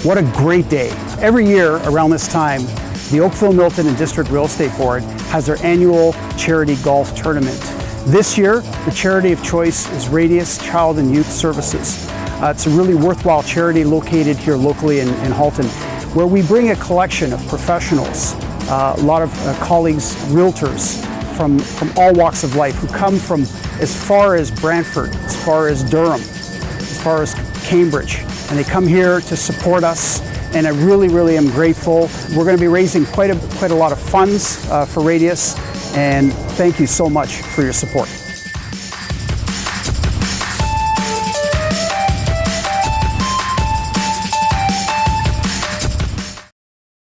What a great day. Every year around this time, the Oakville, Milton and District Real Estate Board has their annual charity golf tournament. This year, the charity of choice is Radius Child and Youth Services. It's a really worthwhile charity located here locally in Halton, where we bring a collection of professionals, a lot of colleagues, realtors from all walks of life who come from as far as Brantford, as far as Durham, as far as Cambridge, and they come here to support us, and I really am grateful. We're going to be raising quite a lot of funds for Radius, and thank you so much for your support.